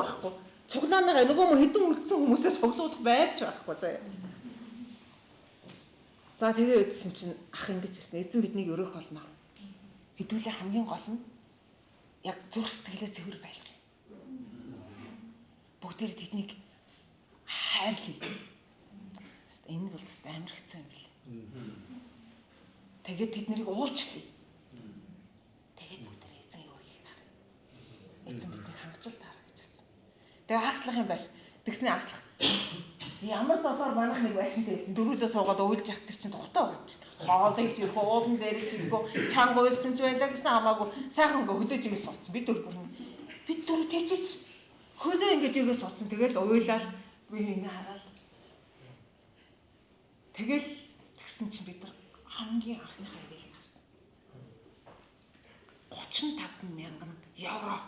байхгүй. Цуглааныгаа нөгөө мө хэдэн үлдсэн хүмүүсээс цуглуулах байрч байхгүй заяа. За тэгээ үзсэн чинь ах ингэж хэлсэн. Эзэн биднийг өрөөх болно. Хэдүүлээ хамгийн гол нь яг зүрх сэтгэлээ цэвэр байлгах. Бүгдээр тэднийг хайрлая. Энэ бол тест амар хэцүү юм бэл. Тэгээд тэд нарыг уулчлая. Тэгээд бүгдээр эзэн юу хийх вэ? Эзэн биднийг хангалттай хараа гэж хэлсэн. Тэгээ ааслах юм байна. Тэгснээ ааслах. Ямар зовоор манах нэг байшинтай байсан. Дөрүүлээ суугаад уйлж явах тэр чинь дутаа болж. Хоолыг чирхүү, уулан дээр чирхүү, чанга уйлсан ч байлаа гэсэн хамаагүй сайхан ингээ хөлөөж игээ суудсан. Бид дөрөв тэгжсэн. Хөлөө ингээ игээ суудсан. Тэгэл уйлаад би энэ хараад. Тэгэл тэгсэн чинь бид нар хамгийн анхныхаа ивэлийг авсан. 35,000 евро.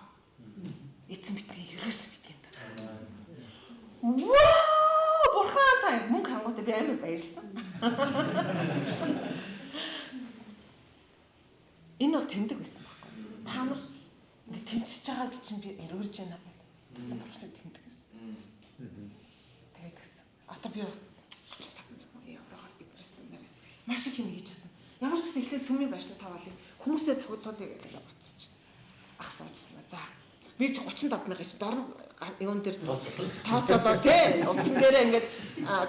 Эцэн битний ерөөс бит юм байна. Вау! Бурхан таа мөнгө хангалттай би амар баярлсан. Энэ бол тэмдэг байсан байхгүй. Та нар ингэ тэмцэж байгаа гэж чинь би өргөж байна гэсэн бурхны тэмдэг байсан. Тэгээд гэсэн. Одоо би бас 35,000 евроор биднээс нэр маш их юм хийж чадна. Ямар ч гэсэн ихлээр сүмийн байшин таваалыг хүмүүсээ цуглуулъя гэж бодсон чинь. Ах суудсан. За би 35,000 гэж дор юун дээр тооцоолоо тий. Утсан дээрээ ингээд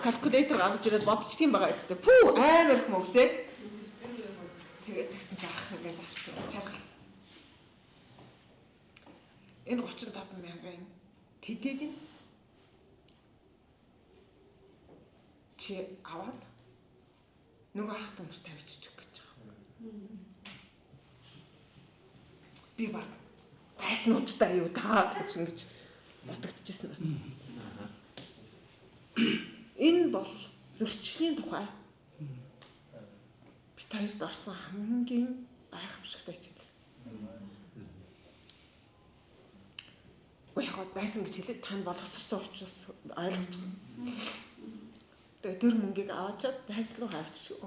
калькулятор гаргаж ирээд бодчихдгийм байгаа үстэй. Пүү амар их мөнгө тий. Тэгээд тэгсэн чи ах ингээд авсан. Чаргал. Энэ 35,000-ын тэдийг нь чи аваад нөгөө ах түнэр тавьчих гэж байгаа. Би баг тайснуудтай юу таа гэж ингэж бодогдчихсэн байна. Энэ бол зөрчлийн тухай би таард орсон хамгийн гайхамшигтай хичээлсэн. Яг байсан гэж хэлээд тань боловсрсон учраас ойлгож байгаа. Тэгээ тэр мөнгийг аваачаад тайс руу хавчих.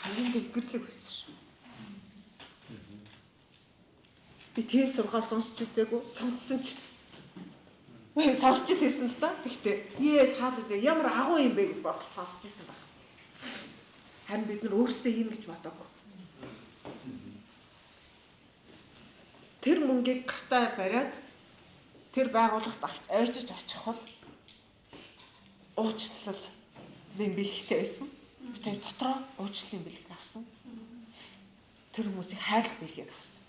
Хамгийн дэвгэрлэг байсан шүү. Би тийм сургаал сонсч үзээгүй. Сонссон ч сонсч хэлсэн л та. Тэгтээ yes хаалаа ямар агуу юм бэ гэж бодож сонсч хэлсэн байна. Харин бид нар өөрсдөө ийм гэж бодоагүй. Тэр мөнгийг гартаа бариад тэр байгууллагт авчиж очих бол уучлалын бэлгтэй байсан. Би тэр дотроо уучлалын бэлэг авсан. Тэр хүмүүсийг хайрлах бэлгийг авсан.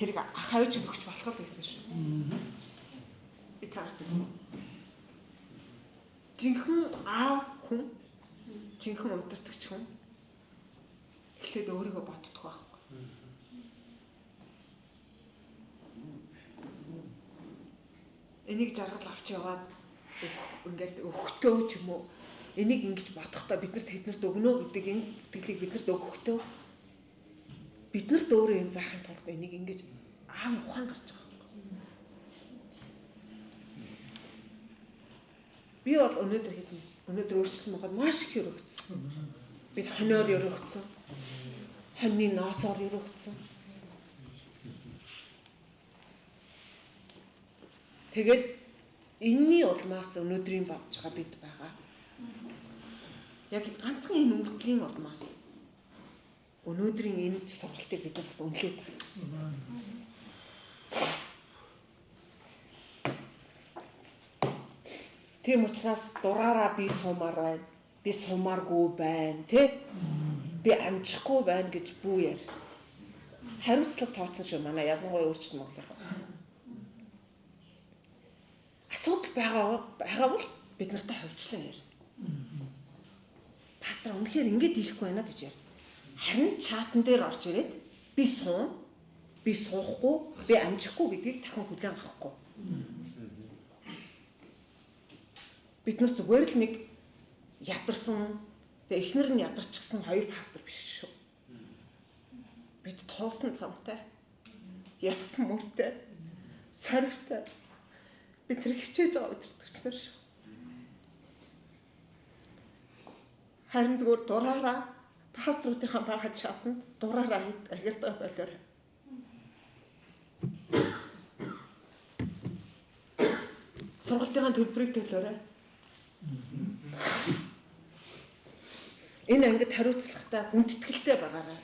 Тэрийг ах авч өгч болох л байсан шүү. Би таард. Жинхэнэ аав хүн, жинхэнэ удирдагч хүн эхлээд өөрийгөө боддог байхгүй. Энийг жаргал авч яваад ингээд өгөхдөө ч юм уу энийг ингэж бодохдоо биднэрт тэднэрт өгнө гэдэг энэ сэтгэлийг биднэрт өгөхдөө биднэрт өөрөө юм заахын тулд энийг ингэж аав ухаан гарч байгаа юм. Би бол өнөөдөр өөрчлөлт Монгол маш их өргөцсөн. Бид хониор өргөцсөн. Хоньны ноосоор өргөцсөн. Тэгээд энэний улмаас өнөөдрийн бодж байгаа бид байгаа. Яг ганцхан энэ үйлдэлийн улмаас өнөөдрийн энэ сургалтыг бид бас үнэлээд байна. Тийм учраас дураараа би сумаар байна. Би сумааргүй байна, тэ? Би амжихгүй байна гэж бүү яар. Хариуцлага тооцсон шүү манай ялангуяа өөрчлөлт Монголынхаа. Асуудал байгаа бол бид нартай хөвчлэн яар. Пастор үнэхээр ингэж хийхгүй байна гэж яар. Харин чатан дээр орж ирээд би суун, би суухгүй, би амжихгүй гэдгийг дахин хүлээн авахгүй. Бид нар зүгээр л нэг ядарсан, тэгээ эхнэр нь ядарчихсан хоёр пастор биш шүү. Бид туулсан самтай, явсан мөртэй, сорвтой. Бид тэр хичээж байгаа өдөртөгчнөр шүү. Харин зүгээр дураараа пасторуудынхаа бахад шатанд дураараа агилдаг байлаар. Сургалтын төлбөрийг төлөөрэй. Энэ ангид хариуцлагатай хүндэтгэлтэй байгаарай.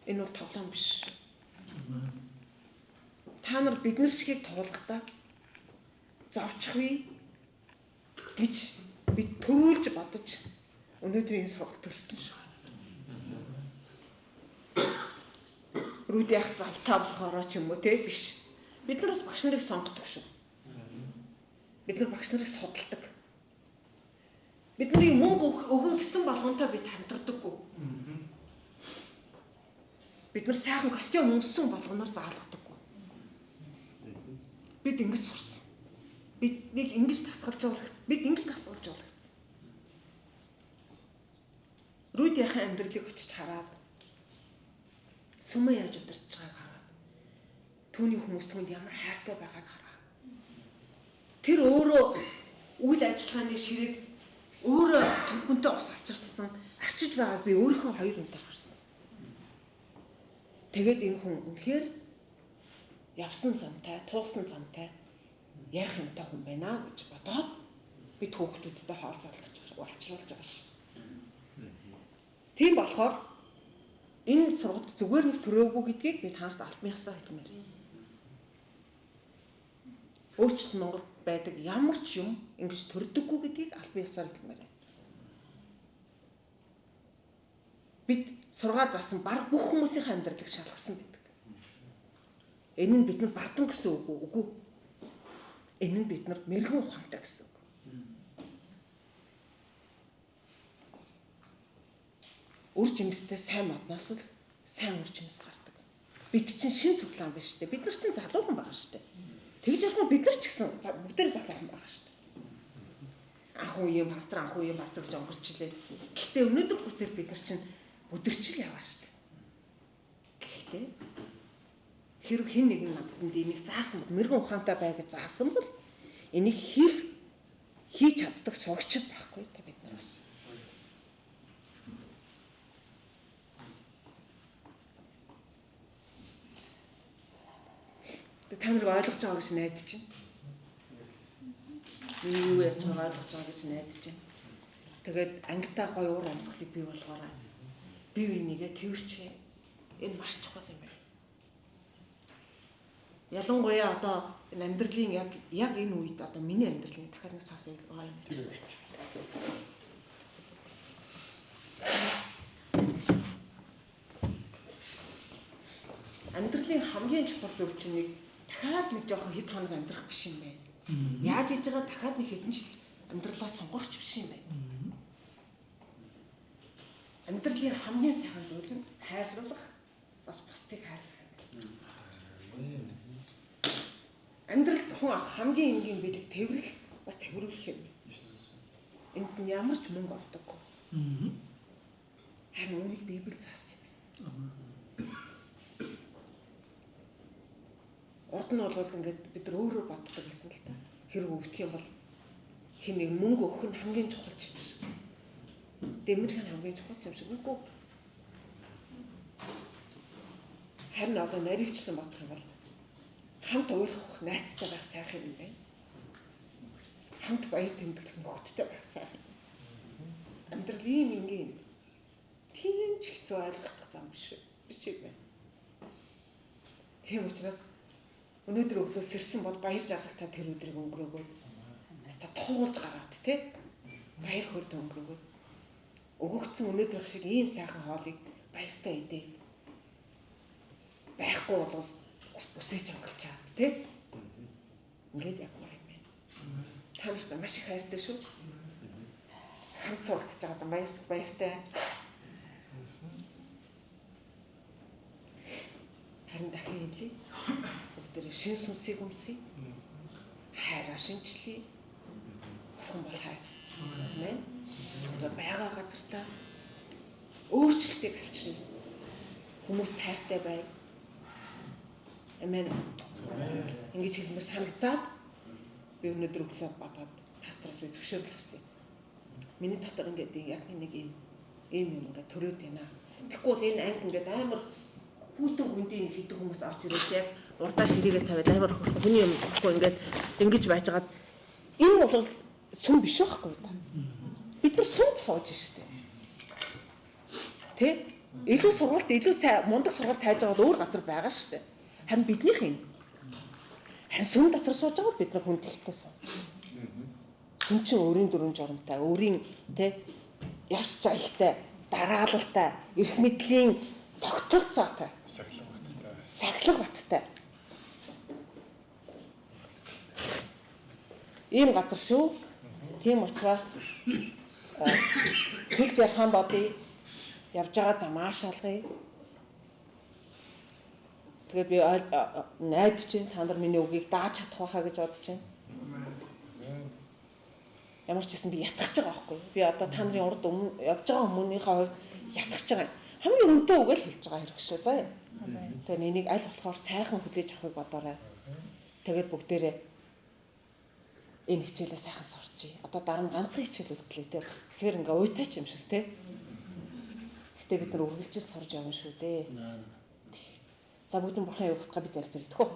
Энэ бол тоглоом биш. Та нар бидний шигийг туулгахдаа зовчихвээ гэж бид төрүүлж бодож өнөөдөр энэ сургалт төрсөн шүү. Рүүд яг завтаа болохоор ч юм уу те биш. Бид нар бас багш нарыг сонгодог шүү. Бид нар багш нарыг судалдаг. Бидний мөнгө өгөн гэсэн болгонтой бид хамтардаггүй. Бид нар сайхан костюм өмссөн болгоноор заалгадаггүй. Бид ингэж сурсан. Биднийг ингэж тасгалжуулагц. Бид ингэж тасгалжуулагц. Рүүдийнхээ амьдралыг очиж хараад сүмээ яаж удирдах байгааг хараад түүний хүмүүс түүнд ямар хайртай байгааг хараад тэр өөрөө үйл ажиллагааны ширээг өөрөө төрхөнтэй ус авчирсан арчиж байгааг би өөрийнхөө хоёр үнээр харсан. Тэгээд энэ хүн үнэхээр явсан замтай, туусан замтай ярих юмтай хүн байна гэж бодоод бид хүүхдүүдтэй хоол залгаж авчруулж байгаа ш. Тийм болохоор энэ сургалт зүгээр нэг төрөөгүй гэдгийг би танарт албан ёсоор хэлмээр. Өөрчлөлт Монголд байдаг ямар ч юм ингэж төрдөггүй гэдгийг албан ёсоор хэлмээр. Бид сургаал заасан баг бүх хүмүүсийн амьдралыг шалгасан байдаг. Энэ нь бидний бардам гэсэн үг үгүй. Энэ нь бид нар мэрэгэн ухаантай гэсэн үг. Үр жимстэй сайн модноос л сайн үр жимс гардаг. Бид чинь шин цуглаан биш үү? Бид нар чинь залуухан байгаа шүү дээ. Тэгж яах вэ? Бид нар ч гэсэн бүгдээр залуухан байгаа шүү дээ. Анх үеийн пастор гэж онгорчлээ. Гэхдээ өнөөдөр бүтээр бид нар чинь өдөрчил яваа шүү дээ. Гэхдээ хэрв хэн нэг нь надад энийг заасан бол мэрэгэн ухаантай бай гэж заасан бол энийг хийж чаддаг сурагчд байхгүй та бид нар бас. Та нарыг ойлгож байгаа гэж найдаж байна. Юу ярьж байгааг ойлгож байгаа гэж найдаж байна. Тэгээд ангитай гоё уур амьсгалыг бий болгоорой. Бие бинийгээ тэрч энэ маш чухал юм байна. Ялангуяа одоо энэ амьдралын яг энэ үед одоо миний амьдралын дахиад нэг цаас байгаа юм байна. Амьдралын хамгийн чухал зүйл чинь нэг дахиад нэг жоохон хэд хоног амьдрах биш юм байна. Яаж хийж байгаа дахиад нэг хэдэн жил амьдралаа сонгох биш юм байна. Амьдралын хамгийн сайхан зүйл нь хайрлах, бас бусдыг хайрлах юм. Амьдралд хүн хамгийн энгийн бэлэг тэрвэрх, бас тэрвэрлэх юм. Энд нь ямар ч мөнгө ордоггүй. Харин үүнийг Библи заасан юм. Урд нь бол ингээд бид нар өөрөө боддог гэсэн л та. Хэрэг өвдөх юм бол хэн нэг мөнгө өгөх нь хамгийн чухал юм шиг. Дэмэрх нь хамгийн чухал юм шиг үгүй. Харин одоо наривчлан бодох юм бол хамт уйлах найцтай байх сайхан юм байна. Хамт баяр тэмдэглэх нөхөдтэй байх сайхан. Амьдралын энгийн тийм ч хэцүү ойлгох зам биш юм байна. Тийм учраас өнөөдөр өглөө сэрсэн бол баяр жаргалтай тэр өдрийг өнгөрөөгөө хаста туулж гараад те баяр хүрд өнгөрөөгөө өгөгдсөн өнөөдөр шиг ийм сайхан хоолыг баяртай идээ. Байхгүй бол үсэж амгалчаад те ингээд явмаар юм байна. Та нарт маш их хайртай шүү. Хамт суралцж байгаа баяртай. Харин дахин хэлье. Бүгдээ шин сүнсийг өмсөе. Хайраа шинчлэе. Бурхан бол хайр. Амен. Одоо байгаа газартаа өөрчлөлтийг авчирна. Хүмүүс хайртай бай. Амен. Ингэж хэлмээр санагдаад би өнөөдөр өглөө бодоод пастраас би зөвшөөрөл авсан. Миний дотор ингээд яг нэг юм ингээд төрөөд байна. Тэгэхгүй бол энэ анги ингээд амар хүүтэн хүндийн хэдэн хүмүүс орж ирээд яг урдаа ширээгээ тавиад амар хөрөх хүний юм болохгүй ингээд ингэж байжгаад энэ бол сүм биш байхгүй да. Бид нар сүмд сууж штэ. Тэ? Илүү сургалт, илүү сайн мундаг сургалт хайж байгаа өөр газар байгаа штэ. Харин биднийх энэ. Харин сүм дотор сууж байгаа бид нар хүндэлтэй суу. Сүм чинь өөрийн дүрм журамтай, өөрийн тэ яс жаягтай, дараалалтай, эрх мэдлийн тогтолцоотой, сахилга баттай. Ийм газар шүү. Тийм учраас хэлж ярхан бодъё. Явж байгаа замаа шалгая. Тэгээ би найдаж чинь та нар миний үгийг дааж чадах байхаа гэж бодож байна. Ямар ч гэсэн би ятгах байгаа байхгүй. Би одоо та нарын урд явж байгаа хүмүүнийхээ хувьд ятгах байгаа. Хамгийн үнэтэй үг л хэлж байгаа хэрэг шүү. Заа. Тэгээ нэнийг аль болохоор сайхан хүлээж авахыг бодоорой. Тэгээд бүгдээрээ энэ хичээлээ сайхан сурчий. Одоо дараа нь ганцхан хичээл үлдлээ те. Бас тэгэхээр ингээ уйтаач юм шиг те. Гэтэ бид нар үргэлжлэж сурж явна шүү дээ. За бүгд бурхан явахтаа би залбирая. Тэхүү.